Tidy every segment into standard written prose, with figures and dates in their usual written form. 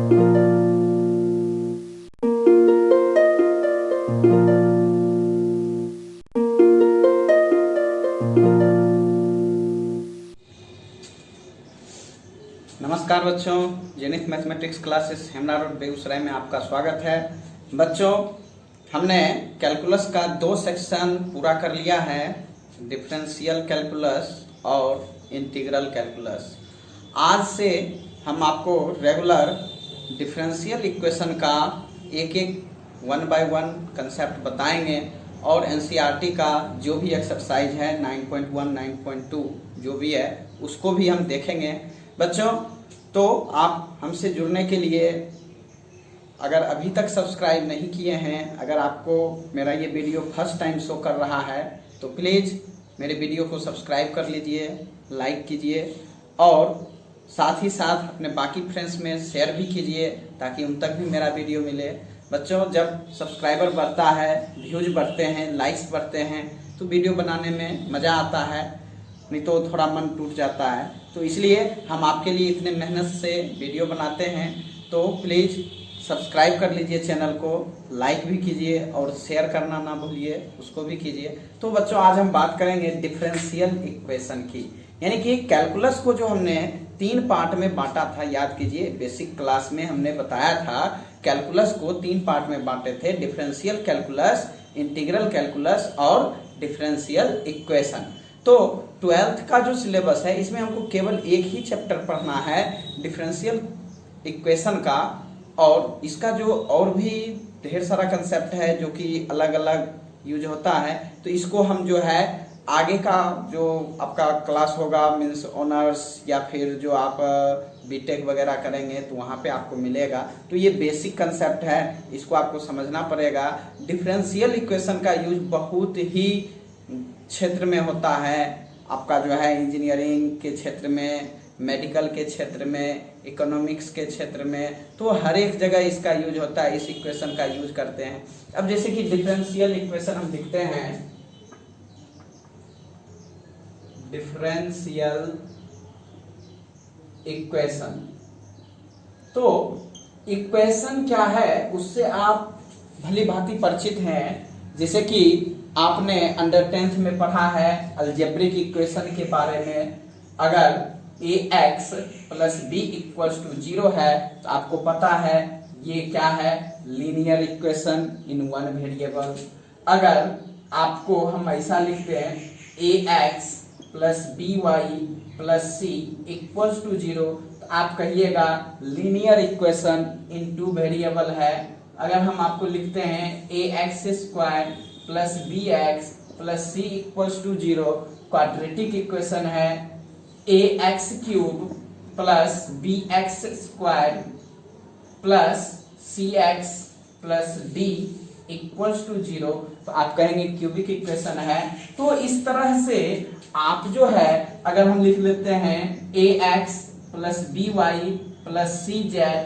नमस्कार बच्चों, Zenith mathematics classes Hemna road Begusarai में आपका स्वागत है। बच्चों, हमने कैलकुलस का 2 सेक्शन पूरा कर लिया है, डिफरेंशियल कैलकुलस और इंटीग्रल कैलकुलस। आज से हम आपको रेगुलर डिफरेंशियल इक्वेशन का एक 1 बाय 1 कंसेप्ट बताएंगे और एनसीईआरटी का जो भी एक्सरसाइज है 9.1, 9.2 जो भी है उसको भी हम देखेंगे। बच्चों, तो आप हमसे जुड़ने के लिए अगर अभी तक सब्सक्राइब नहीं किए हैं, अगर आपको मेरा ये वीडियो फर्स्ट टाइम शो कर रहा है तो प्लीज़ मेरे वीडियो को सब्सक्राइब कर लीजिए, लाइक कीजिए और साथ ही साथ अपने बाकी फ्रेंड्स में शेयर भी कीजिए ताकि उन तक भी मेरा वीडियो मिले। बच्चों, जब सब्सक्राइबर बढ़ता है, व्यूज बढ़ते हैं, लाइक्स बढ़ते हैं तो वीडियो बनाने में मज़ा आता है, नहीं तो थोड़ा मन टूट जाता है। तो इसलिए हम आपके लिए इतने मेहनत से वीडियो बनाते हैं, तो प्लीज़ सब्सक्राइब कर लीजिए चैनल को, लाइक भी कीजिए और शेयर करना ना भूलिए, उसको भी कीजिए। तो बच्चों, आज हम बात करेंगे डिफरेंशियल इक्वेशन की, यानी कि कैलकुलस को जो हमने 3 पार्ट में बांटा था। याद कीजिए, बेसिक क्लास में हमने बताया था कैलकुलस को 3 पार्ट में बांटे थे, डिफरेंशियल कैलकुलस, इंटीग्रल कैलकुलस और डिफरेंशियल इक्वेशन। तो 12th का जो सिलेबस है इसमें हमको केवल एक ही चैप्टर पढ़ना है डिफरेंशियल इक्वेशन का, और इसका जो और भी ढेर सारा कंसेप्ट है जो कि अलग अलग यूज होता है। तो इसको हम जो है आगे का जो आपका क्लास होगा, मीन्स ऑनर्स या फिर जो आप बीटेक वगैरह करेंगे तो वहाँ पे आपको मिलेगा। तो ये बेसिक कंसेप्ट है, इसको आपको समझना पड़ेगा। डिफरेंशियल इक्वेशन का यूज बहुत ही क्षेत्र में होता है, आपका जो है इंजीनियरिंग के क्षेत्र में, मेडिकल के क्षेत्र में, इकोनॉमिक्स के क्षेत्र में, तो हर एक जगह इसका यूज होता है, इस इक्वेशन का यूज करते हैं। अब जैसे कि डिफरेंशियल इक्वेशन हम लिखते हैं, डिफरेंशियल इक्वेशन। तो इक्वेशन क्या है उससे आप भली भांति परिचित हैं, जैसे कि आपने अंडर 10th में पढ़ा है अलजेब्रिक इक्वेशन के बारे में। अगर ax plus b equals to 0 है तो आपको पता है ये क्या है, linear equation in one variable. अगर आपको हम ऐसा लिखते हैं ax plus by plus c equals to 0 तो आप कहिएगा लीनियर इक्वेशन इन 2 वेरिएबल है। अगर हम आपको लिखते हैं ax square plus B X plus C equals to 0, quadratic equation है A X cube plus B X square plus C X plus D equals to 0, तो आप कहेंगे क्यूबिक इक्वेशन है। तो इस तरह से आप जो है अगर हम लिख लेते हैं A X plus B Y plus C Z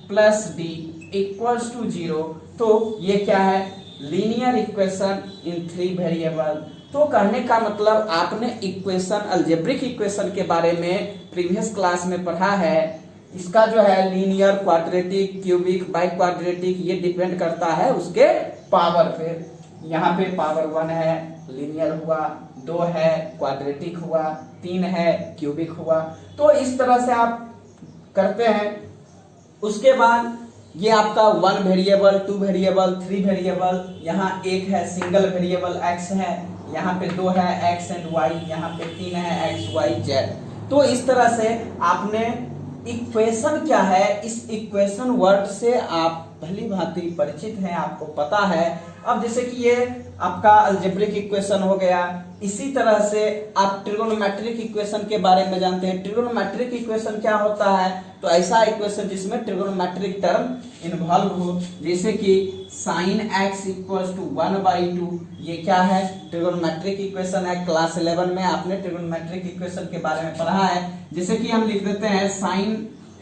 plus D equals to 0, तो ये क्या है, लीनियर इक्वेशन इन 3 वेरिएबल। तो कहने का मतलब आपने इक्वेशन, अलजेब्रिक इक्वेशन के बारे में प्रीवियस क्लास में पढ़ा है। इसका जो है linear, quadratic, cubic, by quadratic, ये डिपेंड करता है उसके पावर पे। यहाँ पे पावर 1 है, लीनियर हुआ, 2 है क्वाड्रेटिक हुआ, 3 है क्यूबिक हुआ। तो इस तरह से आप करते हैं। उसके बाद ये आपका 1 वेरिएबल, 2 वेरिएबल, 3 वेरिएबल, यहाँ एक है सिंगल वेरिएबल x है, यहाँ पे 2 है x एंड y, यहाँ पे 3 है x y z। तो इस तरह से आपने इक्वेशन क्या है, इस इक्वेशन वर्ड से आप भली भांति परिचित हैं, आपको पता है। अब जैसे कि ये आपका अलजेब्रिक इक्वेशन हो गया, इसी तरह से आप ट्रिगोनोमेट्रिक इक्वेशन के बारे में जानते हैं। ट्रिगोनोमेट्रिक इक्वेशन क्या होता है, तो ऐसा इक्वेशन जिसमें ट्रिगोनोमेट्रिक टर्म इन्वॉल्व हो, जैसे कि sin x इक्वल्स टू 1/2, ये क्या है, ट्रिगोनोमेट्रिक इक्वेशन है। क्लास 11 में आपने ट्रिगोनोमेट्रिक इक्वेशन के बारे में पढ़ा है। जैसे कि हम लिख देते हैं sin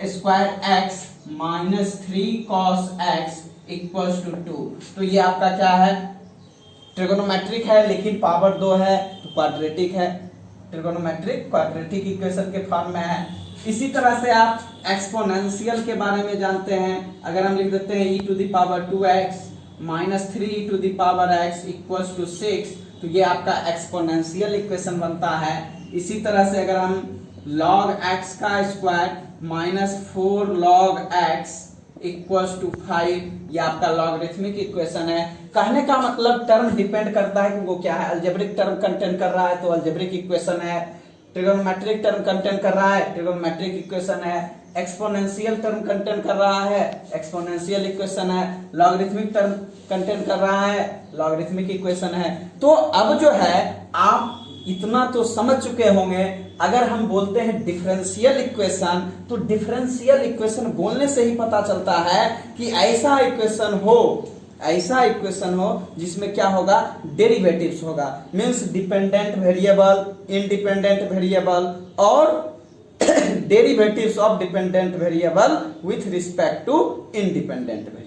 square x minus 3 cos x equals to 2, तो ये आपका क्या है, ट्रिगोनोमेट्रिक है लेकिन पावर 2 है तो क्वाड्रेटिक है। ट्रिगोनोमेट्रिक क्वाड्रेटिक इक्वेशन के फॉर्म में है। इसी तरह से आप एक्सपोनेंशियल के बारे में जानते हैं। अगर हम लिख देते हैं e⁻²x minus 3e⁻x equals to 6, तो ये आपका एक्सपोनेंशियल इक्वेशन बनता है। इसी तरह से अगर हम log x का square minus 4 log x equals to 5, ये आपका लॉगरिथमिक इक्वेशन है। कहने का मतलब टर्म डिपेंड करता है कि वो क्या है। अलजेब्रिक टर्म कंटेन कर रहा है तो अलजेब्रिक इक्वेशन है, ट्रिगोनोमेट्रिक टर्म कंटेन कर रहा है ट्रिगोनोमेट्रिक इक्वेशन है, एक्सपोनेंशियल टर्म कंटेन कर रहा है एक्सपोनेंशियल इक्वेशन है, लॉगरिथमिक टर्म कंटेन कर रहा है लॉगरिथमिक इक्वेशन है। तो अब जो है आप इतना तो समझ चुके होंगे। अगर हम बोलते हैं डिफरेंशियल इक्वेशन, तो डिफरेंशियल इक्वेशन बोलने से ही पता चलता है कि ऐसा इक्वेशन हो जिसमें क्या होगा, डेरिवेटिव्स होगा, means dependent variable, independent variable और derivatives of dependent variable with respect to independent variable.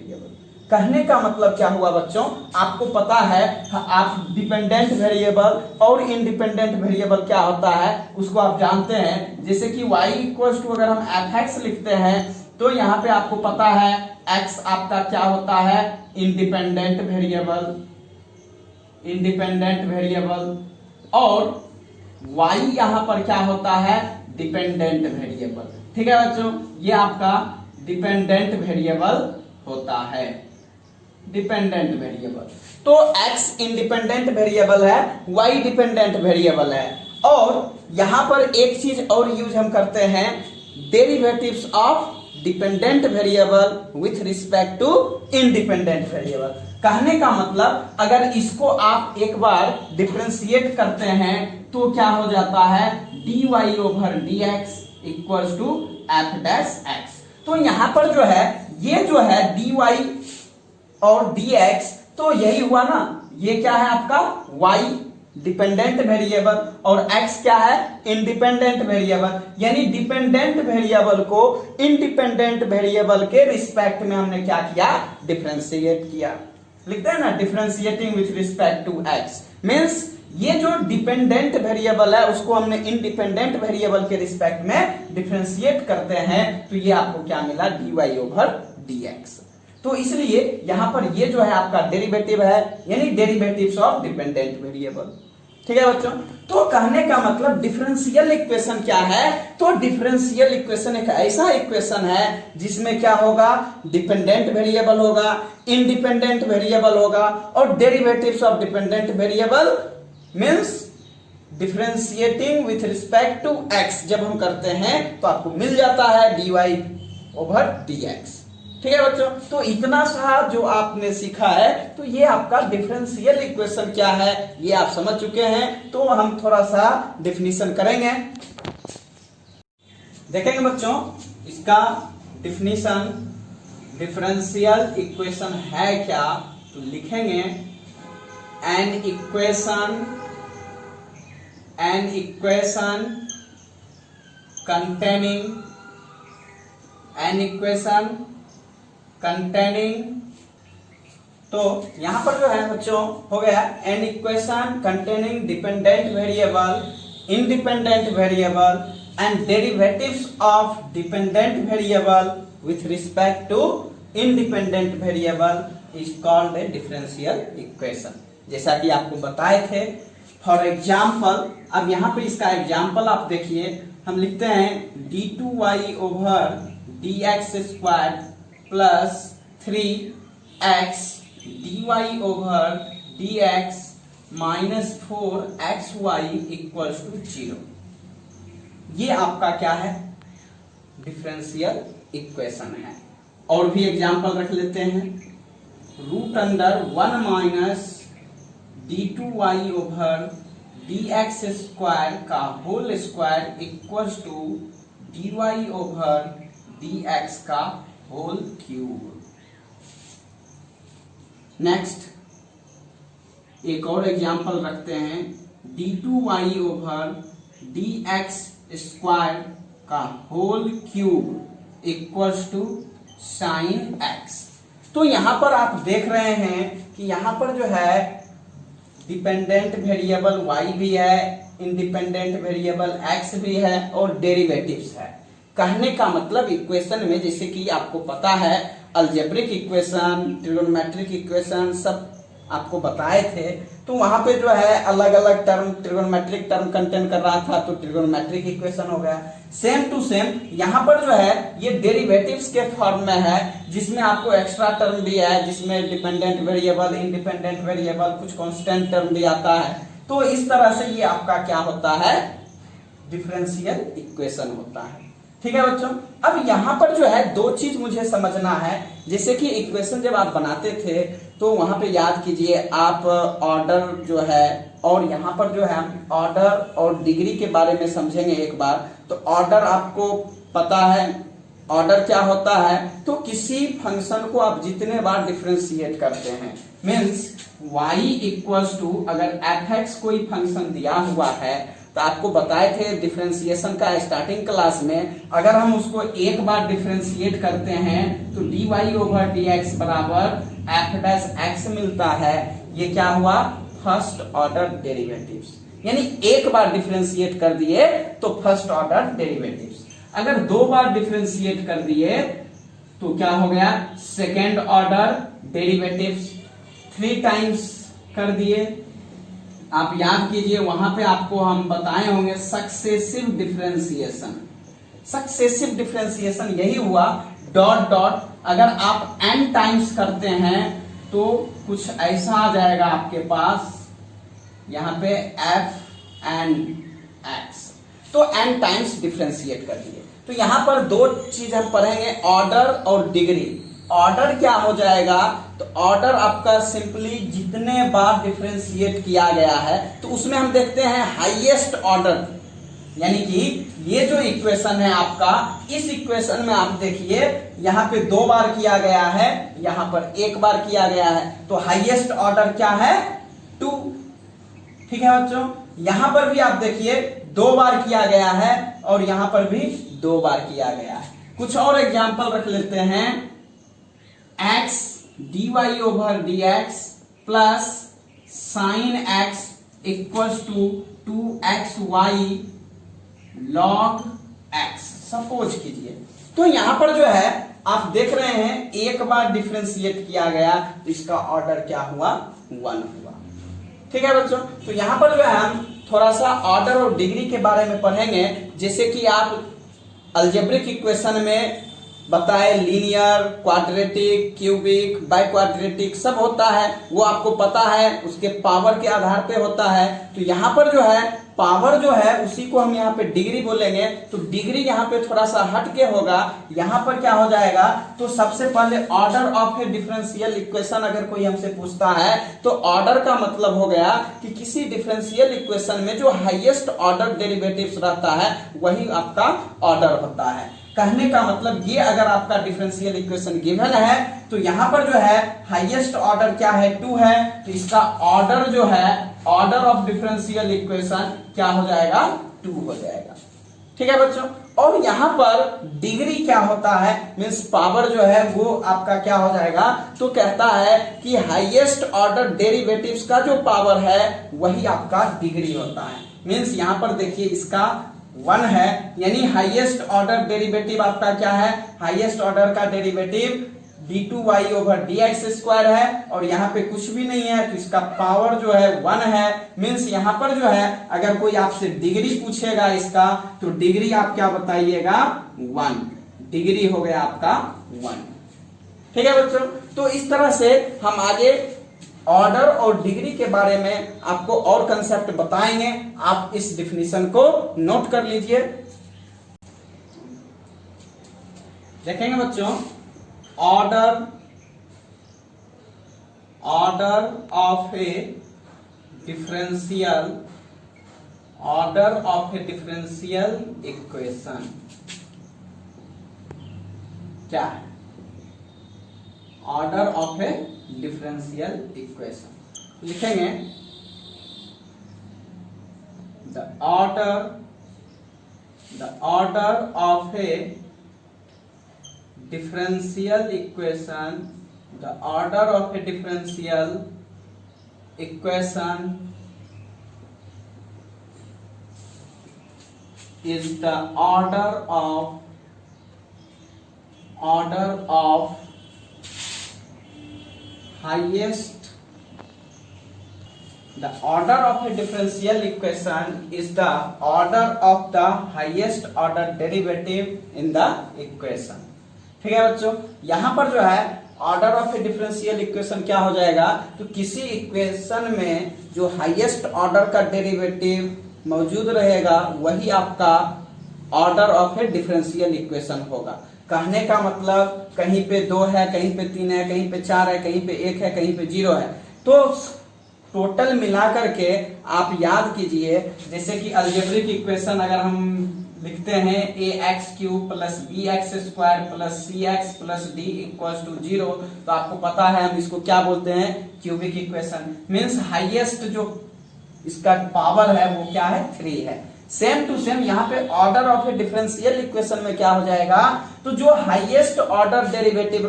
कहने का मतलब क्या हुआ बच्चों, आपको पता है आप डिपेंडेंट वेरिएबल और इंडिपेंडेंट वेरिएबल क्या होता है उसको आप जानते हैं। जैसे कि y इक्वल्स टू अगर हम fx लिखते हैं तो यहाँ पे आपको पता है x आपका क्या होता है, इंडिपेंडेंट वेरिएबल और y यहाँ पर क्या होता है, डिपेंडेंट वेरिएबल। ठीक है बच्चों, ये आपका डिपेंडेंट वेरिएबल होता है, डिपेंडेंट वेरिएबल। तो x इंडिपेंडेंट वेरिएबल है, y डिपेंडेंट वेरिएबल है। और यहां पर एक चीज और यूज हम करते हैं, derivatives of dependent variable with respect to independent variable. कहने का मतलब अगर इसको आप एक बार डिफरेंशिएट करते हैं तो क्या हो जाता है, dy/dx इक्वल्स टू f'(x). तो यहां पर जो है ये जो है dy और dx, तो यही हुआ ना, ये क्या है आपका y डिपेंडेंट वेरिएबल और x क्या है, इंडिपेंडेंट वेरिएबल। यानी डिपेंडेंट वेरिएबल को इंडिपेंडेंट वेरिएबल के रिस्पेक्ट में हमने क्या किया, डिफरेंशिएट किया। लिखते हैं ना, differentiating with respect to x, means ये जो डिपेंडेंट वेरिएबल है उसको हमने इंडिपेंडेंट वेरिएबल के रिस्पेक्ट में डिफरेंशिएट करते हैं, तो ये आपको क्या मिला, dy/dx। तो इसलिए यहां पर ये जो है आपका डेरिवेटिव है, यानी डेरिवेटिव्स ऑफ डिपेंडेंट वेरिएबल। ठीक है बच्चों, तो कहने का मतलब डिफरेंशियल इक्वेशन क्या है, तो डिफरेंशियल इक्वेशन एक ऐसा इक्वेशन है जिसमें क्या होगा, डिपेंडेंट वेरिएबल होगा, इंडिपेंडेंट वेरिएबल होगा और derivatives of dependent variable means differentiating with respect to x जब हम करते हैं तो आपको मिल जाता है dy/dx। ठीक है बच्चों, तो इतना सा जो आपने सीखा है, तो ये आपका डिफरेंशियल इक्वेशन क्या है ये आप समझ चुके हैं। तो हम थोड़ा सा डेफिनेशन करेंगे, देखेंगे बच्चों इसका डेफिनेशन। डिफरेंशियल इक्वेशन है क्या, तो लिखेंगे एन इक्वेशन कंटेनिंग, तो यहां पर जो है बच्चों हो गया an equation containing dependent variable, independent variable and derivatives of dependent variable with respect to independent variable is called a differential equation. जैसा कि आपको बताए थे, फॉर एग्जाम्पल, अब यहां पर इसका एग्जाम्पल आप देखिए, हम लिखते हैं d2y/dx² plus 3x dy/dx minus 4xy equals to 0। ये आपका क्या है, डिफरेंशियल इक्वेशन है। और भी एग्जाम्पल रख लेते हैं, √1 माइनस d2y/dx² का whole square equals to dy/dx का होल क्यूब। नेक्स्ट एक और एग्जांपल रखते हैं, d2y/dx² का whole cube equals to sin x। तो यहां पर आप देख रहे हैं कि यहां पर जो है डिपेंडेंट वेरिएबल y भी है, इंडिपेंडेंट वेरिएबल x भी है और डेरिवेटिव्स है। कहने का मतलब इक्वेशन में, जैसे कि आपको पता है अलजेब्रिक इक्वेशन, ट्रिगोनोमेट्रिक इक्वेशन सब आपको बताए थे, तो वहां पे जो है अलग अलग टर्म, ट्रिगोनोमेट्रिक टर्म कंटेन कर रहा था तो ट्रिगोनोमेट्रिक इक्वेशन हो गया। सेम टू सेम यहाँ पर जो है ये डेरिवेटिव्स के फॉर्म में है, जिसमें आपको एक्स्ट्रा टर्म भी है, जिसमें डिपेंडेंट वेरिएबल, इंडिपेंडेंट वेरिएबल, कुछ कांस्टेंट टर्म भी आता है। तो इस तरह से ये आपका क्या होता है, डिफरेंशियल इक्वेशन होता है। ठीक है बच्चों, अब यहाँ पर जो है दो चीज मुझे समझना है। जैसे कि इक्वेशन जब आप बनाते थे तो वहां पे याद कीजिए आप ऑर्डर जो है, और यहाँ पर जो है हम ऑर्डर और डिग्री के बारे में समझेंगे एक बार। तो ऑर्डर आपको पता है, ऑर्डर क्या होता है, तो किसी फंक्शन को आप जितने बार डिफरेंशिएट करते हैं, मीन्स y इक्वल्स टू, अगर f(x) कोई फंक्शन दिया हुआ है तो आपको बताए थे डिफरेंशिएशन का स्टार्टिंग क्लास में, अगर हम उसको एक बार डिफरेंशिएट करते हैं तो dy/dx बराबर f'(x) मिलता है। ये क्या हुआ, फर्स्ट ऑर्डर डेरिवेटिव्स, यानी एक बार डिफरेंशिएट कर दिए तो फर्स्ट ऑर्डर डेरिवेटिव्स। अगर दो बार डिफरेंशिएट कर दिए तो क्या हो गया, सेकेंड ऑर्डर डेरिवेटिव्स। 3 टाइम्स कर दिए, आप याद कीजिए वहां पे आपको हम बताए होंगे सक्सेसिव डिफरेंशिएशन। सक्सेसिव डिफरेंशिएशन यही हुआ, डॉट डॉट, अगर आप n टाइम्स करते हैं तो कुछ ऐसा आ जाएगा आपके पास, यहां पे f(n)(x), तो n टाइम्स डिफरेंशिएट कर दिए। तो यहां पर दो चीज हम पढ़ेंगे, ऑर्डर और डिग्री। ऑर्डर क्या हो जाएगा, तो ऑर्डर आपका सिंपली जितने बार डिफरेंशिएट किया गया है तो उसमें हम देखते हैं हाईएस्ट ऑर्डर, यानी कि ये जो इक्वेशन है आपका, इस इक्वेशन में आप देखिए यहां पे 2 बार किया गया है, यहां पर 1 बार किया गया है, तो हाईएस्ट ऑर्डर क्या है, 2। ठीक है बच्चों, यहां पर भी आप देखिए 2 बार किया गया है और यहां पर भी 2 बार किया गया है। कुछ और एग्जांपल रख लेते हैं, x dy/dx plus sin x equals to 2xy log x, suppose कीजिए। तो यहां पर जो है आप देख रहे हैं एक बार डिफरेंशिएट किया गया तो इसका ऑर्डर क्या हुआ, 1 हुआ। ठीक है बच्चों, तो यहां पर जो है हम थोड़ा सा ऑर्डर और डिग्री के बारे में पढ़ेंगे। जैसे कि आप अलजेब्रिक इक्वेशन में बताए, linear, quadratic, cubic, by quadratic सब होता है, वो आपको पता है, उसके पावर के आधार पे होता है। तो यहाँ पर जो है पावर जो है उसी को हम यहाँ पे डिग्री बोलेंगे। तो डिग्री यहाँ पे थोड़ा सा हट के होगा, यहाँ पर क्या हो जाएगा, तो सबसे पहले order of a differential equation अगर कोई हमसे पूछता है तो ऑर्डर का मतलब हो गया कि किसी डिफरेंशियल इक्वेशन में जो हाईएस्ट ऑर्डर डेरिवेटिव्स रहता है वही आपका ऑर्डर होता है। कहने का मतलब ये, अगर आपका डिफरेंशियल इक्वेशन गिवन है तो यहां पर जो है हाईएस्ट ऑर्डर क्या है, 2 है, तो इसका ऑर्डर जो है, ऑर्डर ऑफ डिफरेंशियल इक्वेशन क्या हो जाएगा, 2 हो जाएगा। ठीक है बच्चों, और यहां पर डिग्री क्या होता है, मींस पावर जो है वो आपका क्या हो जाएगा, तो कहता है कि हाईएस्ट ऑर्डर डेरिवेटिव्स का जो पावर है वही आपका डिग्री होता है। मींस यहां पर देखिए इसका 1 है, यानी हाईएस्ट ऑर्डर डेरिवेटिव आपका क्या है, हाईएस्ट ऑर्डर का डेरिवेटिव d2y/dx² है, और यहाँ पे कुछ भी नहीं है तो इसका पावर जो है 1 है। मींस यहाँ पर जो है अगर कोई आपसे डिग्री पूछेगा इसका, तो डिग्री आप क्या बताइएगा, 1, डिग्री हो गया आपका 1। ठीक है बच्चों, तो इस तरह से हम आगे ऑर्डर और डिग्री के बारे में आपको और कंसेप्ट बताएंगे। आप इस डिफिनीशन को नोट कर लीजिए। देखेंगे बच्चों, order of a differential equation क्या है, order of a differential equation लिखेंगे, the order of a differential equation, the order of a differential equation is the order of order of highest, the order of a differential equation is the order of the highest order derivative in the equation। ठीक है बच्चों, यहां पर जो है order of a differential equation क्या हो जाएगा, तो किसी इक्वेशन में जो हाईएस्ट ऑर्डर का डेरिवेटिव मौजूद रहेगा वही आपका order of a differential equation होगा। कहने का मतलब कहीं पे 2 है, कहीं पे 3 है, कहीं पे 4 है, कहीं पे 1 है, कहीं पे 0 है, तो टोटल मिला करके आप याद कीजिए, जैसे कि अलजेब्रिक इक्वेशन अगर हम लिखते हैं ax³ plus bx² plus cx plus d equals to 0, तो आपको पता है हम इसको क्या बोलते हैं, क्यूबिक इक्वेशन। मीन्स हाईएस्ट जो इसका पावर है वो क्या है, 3 है। सेम टू सेम यहाँ पे order of a differential equation में क्या हो जाएगा, तो जो हाईएस्ट ऑर्डर डेरिवेटिव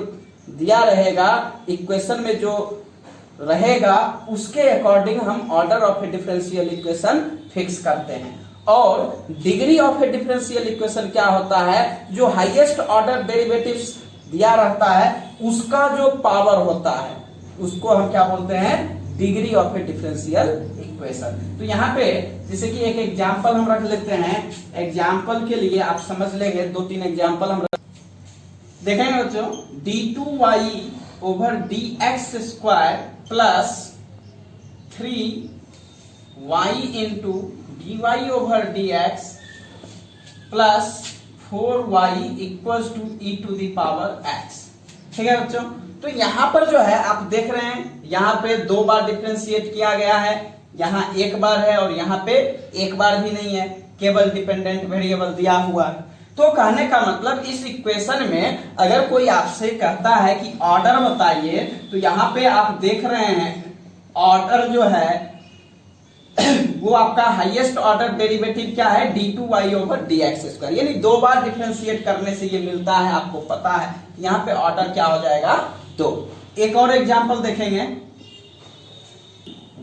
दिया रहेगा इक्वेशन में जो रहेगा उसके अकॉर्डिंग हम order of a differential equation fix करते हैं। और degree of a differential equation क्या होता है, जो हाईएस्ट ऑर्डर डेरिवेटिव्स दिया रहता है उसका जो पावर होता है उसको हम क्या बोलते हैं, degree of a differential equation. तो यहाँ पे जैसे कि एक एग्जांपल हम रख लेते हैं, एग्जांपल के लिए आप समझ लेंगे, 2-3 एग्जांपल हम देखेंगे बच्चों। d2y over dx² plus 3y into dy over dx plus 4y equals to e to the power x। ठीक है बच्चों, तो यहां पर जो है आप देख रहे हैं यहां पे 2 बार डिफरेंशिएट किया गया है, यहां 1 बार है और यहां पे 1 बार भी नहीं है, केवल डिपेंडेंट वेरिएबल दिया हुआ है। तो कहने का मतलब इस इक्वेशन में अगर कोई आपसे कहता है कि ऑर्डर बताइए, तो यहाँ पे आप देख रहे हैं ऑर्डर जो है वो आपका हाईएस्ट ऑर्डर डेरिवेटिव क्या है, d2y ओवर dx², यानी 2 बार डिफरेंशिएट करने से ये मिलता है। आपको पता है यहाँ पे ऑर्डर क्या हो जाएगा, 2। एक और एग्जांपल देखेंगे,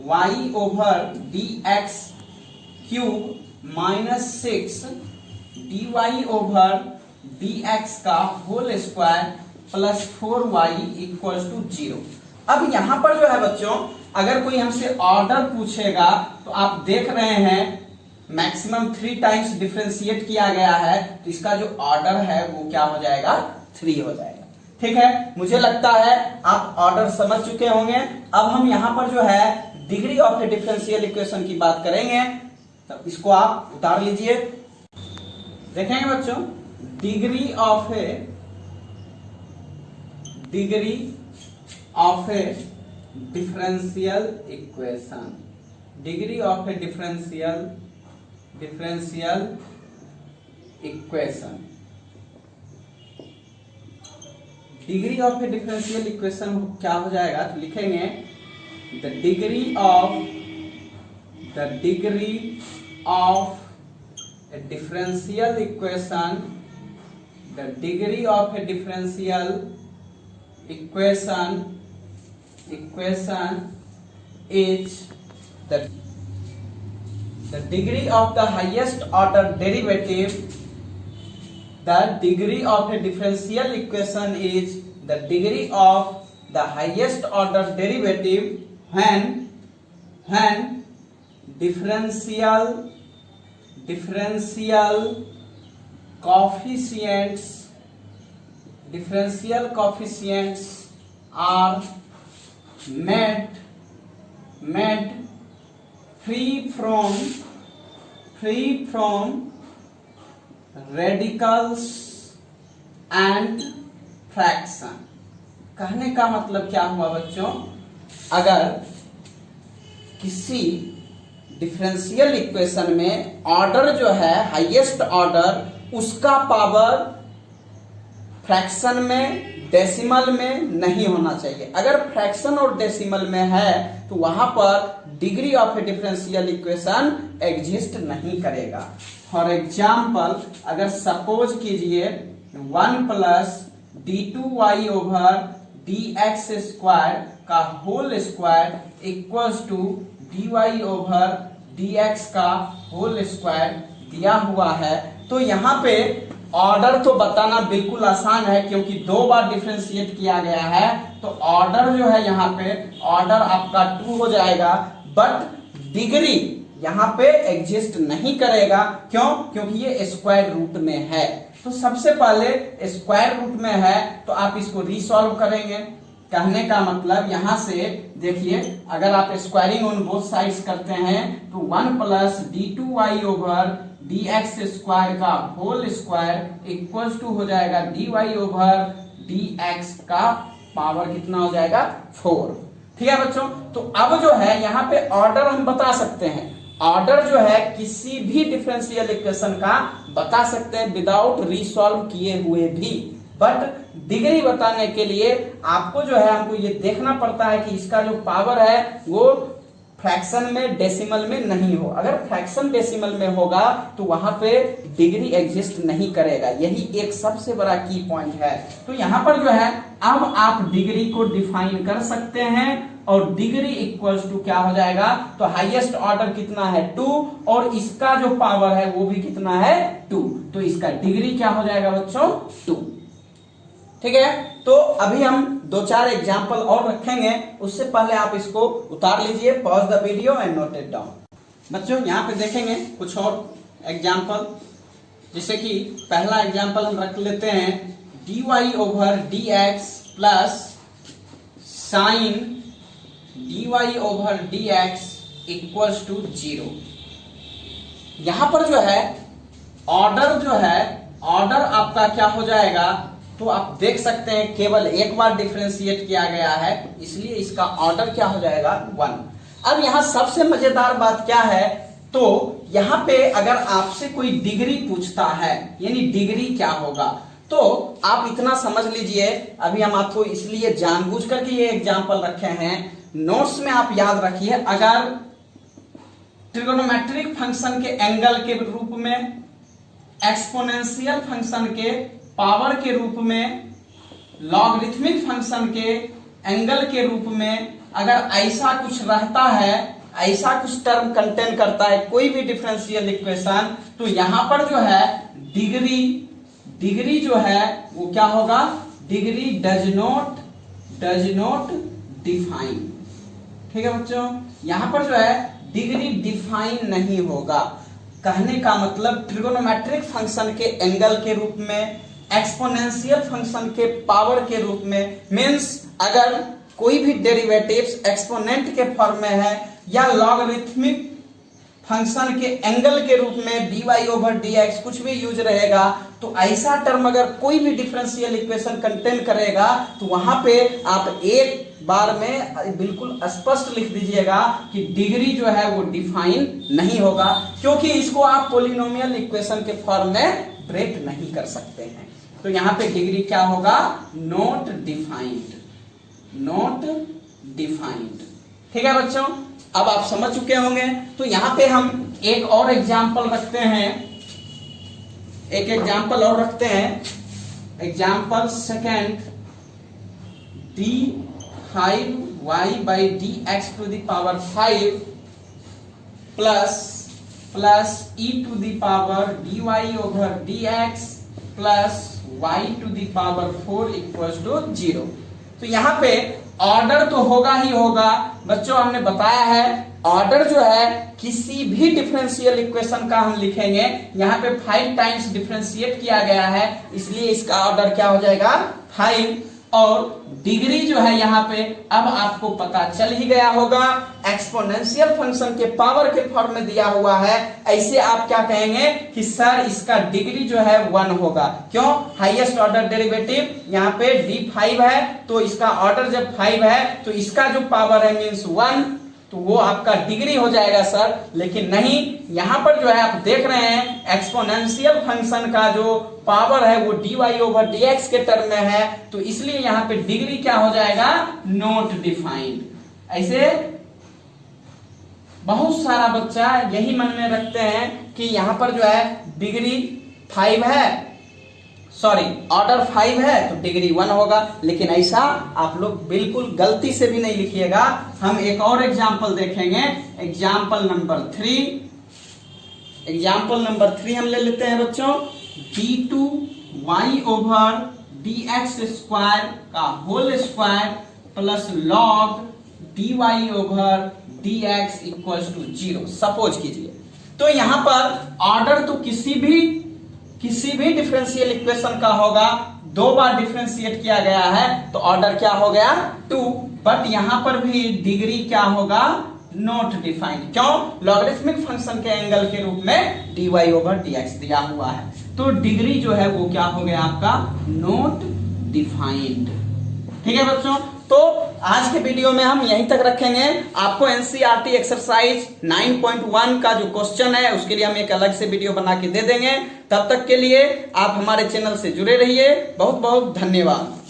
y over dx³ minus 6 dy over dx का whole square plus 4y equals to 0। अब यहां पर जो है बच्चों अगर कोई हमसे ऑर्डर पूछेगा तो आप देख रहे हैं मैक्सिमम 3 टाइम्स डिफरेंशिएट किया गया है, तो इसका जो ऑर्डर है वो क्या हो जाएगा, 3 हो जाएगा। ठीक है, मुझे लगता है आप ऑर्डर समझ चुके होंगे। अब हम यहां पर जो है degree of a differential equation की बात करेंगे, तो इसको आप उतार लीजिए। देखेंगे बच्चों, degree of a differential equation, degree of a differential equation, degree of a differential equation क्या हो जाएगा, तो लिखेंगे the degree of a differential equation, the degree of a differential equation is the degree of the highest order derivative, the degree of a differential equation is the degree of the highest order derivative when differential coefficients are made free from radicals and fraction। कहने का मतलब क्या हुआ बच्चों, अगर किसी differential equation में order जो है हाईएस्ट ऑर्डर उसका पावर फ्रैक्शन में डेसिमल में नहीं होना चाहिए। अगर फ्रैक्शन और डेसिमल में है तो वहां पर degree of a differential equation exist नहीं करेगा। फॉर एग्जाम्पल अगर सपोज कीजिए 1 प्लस d2y ओवर dx² का whole square equals to dy over dx का होल स्क्वायर दिया हुआ है, तो यहाँ पे ऑर्डर तो बताना बिल्कुल आसान है क्योंकि 2 बार डिफरेंशिएट किया गया है, तो ऑर्डर जो है यहाँ पे ऑर्डर आपका 2 हो जाएगा, बट डिग्री यहाँ पे एग्जिस्ट नहीं करेगा। क्यों? क्योंकि ये स्क्वायर रूट में है। तो सबसे पहले स्क्वायर रूट में है तो आप इसको रीसॉल्व करेंगे। कहने का मतलब यहां से देखिए, अगर आप स्क्वायरिंग ऑन बोथ साइड्स करते हैं तो 1 plus d2y over dx square का होल स्क्वायर इक्वल्स टू हो जाएगा dy ओवर dx का पावर कितना हो जाएगा 4। ठीक है बच्चों, तो अब जो है यहाँ पे ऑर्डर हम बता सकते हैं। ऑर्डर जो है किसी भी डिफरेंशियल इक्वेशन का बता सकते हैं विदाउट रीसॉल्व किए हुए भी, बट डिग्री बताने के लिए आपको जो है हमको ये देखना पड़ता है कि इसका जो पावर है वो फ्रैक्शन में डेसिमल में नहीं हो। अगर फ्रैक्शन डेसिमल में होगा तो वहां पे डिग्री एग्जिस्ट नहीं करेगा। यही एक सबसे बड़ा की पॉइंट है। तो यहाँ पर जो है अब आप डिग्री को डिफाइन कर सकते हैं और डिग्री इक्वल्स टू क्या हो जाएगा, तो हाईएस्ट ऑर्डर कितना है 2 और इसका जो पावर है वो भी कितना है 2, तो इसका डिग्री क्या हो जाएगा बच्चों 2। ठीक है, तो अभी हम 2-4 एग्जाम्पल और रखेंगे, उससे पहले आप इसको उतार लीजिए, pause the video and note it down. बच्चों यहाँ पे देखेंगे कुछ और एग्जाम्पल, जैसे कि पहला एग्जाम्पल हम रख लेते हैं dy over dx plus sine dy over dx equals to 0। यहां पर जो है ऑर्डर आपका क्या हो जाएगा, तो आप देख सकते हैं केवल एक बार डिफरेंशिएट किया गया है, इसलिए इसका ऑर्डर क्या हो जाएगा 1। अब यहां सबसे मजेदार बात क्या है, तो यहां पे अगर आपसे कोई डिग्री पूछता है, यानी डिग्री क्या होगा, तो आप इतना समझ लीजिए। अभी हम आपको इसलिए जानबूझ करके ये एग्जाम्पल रखे हैं, नोट्स में आप याद रखिए, अगर ट्रिगोनोमेट्रिक फंक्शन के एंगल के रूप में, एक्सपोनेंशियल फंक्शन के पावर के रूप में, लॉगरिथमिक फंक्शन के एंगल के रूप में अगर ऐसा कुछ रहता है, ऐसा कुछ टर्म कंटेन करता है कोई भी डिफरेंशियल इक्वेशन, तो यहां पर जो है डिग्री जो है वो क्या होगा, डिग्री डज नॉट डिफाइन। ठीक है बच्चों, यहां पर जो है डिग्री डिफाइन नहीं होगा। कहने का मतलब ट्रिगोनोमेट्रिक फंक्शन के एंगल के रूप में, एक्सपोनेंशियल फंक्शन के पावर के रूप में, मींस अगर कोई भी डेरिवेटिव्स एक्सपोनेंट के फॉर्म में है या लॉगरिथमिक फंक्शन के एंगल के रूप में dy ओवर dx कुछ भी यूज रहेगा, तो ऐसा टर्म अगर कोई भी डिफरेंशियल इक्वेशन कंटेन करेगा तो वहां पे आप एक बार में बिल्कुल स्पष्ट लिख दीजिएगा कि डिग्री जो है वो डिफाइन नहीं होगा, क्योंकि इसको आप पॉलिनोमियल इक्वेशन के फॉर्म में ब्रेक नहीं कर सकते हैं। तो यहां पे डिग्री क्या होगा, नॉट डिफाइंड। ठीक है बच्चों, अब आप समझ चुके होंगे। तो यहां पे हम एक और एग्जाम्पल रखते हैं, example second, d5y by dx to the power 5 plus e to the power dy over dx plus y to the power 4 equals to 0। तो यहाँ पे ऑर्डर तो होगा ही होगा बच्चों, हमने बताया है ऑर्डर जो है किसी भी डिफरेंशियल इक्वेशन का हम लिखेंगे, यहाँ पे 5 टाइम्स डिफरेंशिएट किया गया है, इसलिए इसका ऑर्डर क्या हो जाएगा 5। और डिग्री जो है यहाँ पे अब आपको पता चल ही गया होगा, एक्सपोनेंशियल फंक्शन के पावर के फॉर्म में दिया हुआ है, ऐसे आप क्या कहेंगे कि सर इसका डिग्री जो है 1 होगा। क्यों? हाईएस्ट ऑर्डर डेरिवेटिव यहाँ पे d5 है, तो इसका ऑर्डर जब 5 है तो इसका जो पावर है मींस 1, तो वो आपका डिग्री हो जाएगा सर। लेकिन नहीं, यहां पर जो है आप देख रहे हैं एक्सपोनेंशियल फंक्शन का जो पावर है वो dy ओवर dx के टर्म में है, तो इसलिए यहां पे डिग्री क्या हो जाएगा, नॉट डिफाइंड। ऐसे बहुत सारा बच्चा यही मन में रखते हैं कि यहां पर जो है डिग्री 5 है, सॉरी ऑर्डर 5 है तो डिग्री 1 होगा, लेकिन ऐसा आप लोग बिल्कुल गलती से भी नहीं लिखिएगा। हम एक और एग्जाम्पल देखेंगे, एग्जाम्पल नंबर 3 हम ले लेते हैं बच्चों। d2y ओवर dx स्क्वायर का whole square plus log dy over dx equals to 0 suppose कीजिए। तो यहां पर ऑर्डर तो किसी भी डिफरेंशियल इक्वेशन का होगा, 2 बार डिफरेंशिएट किया गया है तो ऑर्डर क्या हो गया 2, बट यहां पर भी डिग्री क्या होगा नॉट डिफाइंड। क्यों? लॉगरिथमिक फंक्शन के एंगल के रूप में dy ओवर dx दिया हुआ है, तो डिग्री जो है वो क्या हो गया आपका नॉट डिफाइंड। ठीक है बच्चों, तो आज के वीडियो में हम यहीं तक रखेंगे। आपको एनसीईआरटी एक्सरसाइज 9.1 का जो क्वेश्चन है उसके लिए हम एक अलग से वीडियो बना के दे देंगे। तब तक के लिए आप हमारे चैनल से जुड़े रहिए। बहुत बहुत धन्यवाद।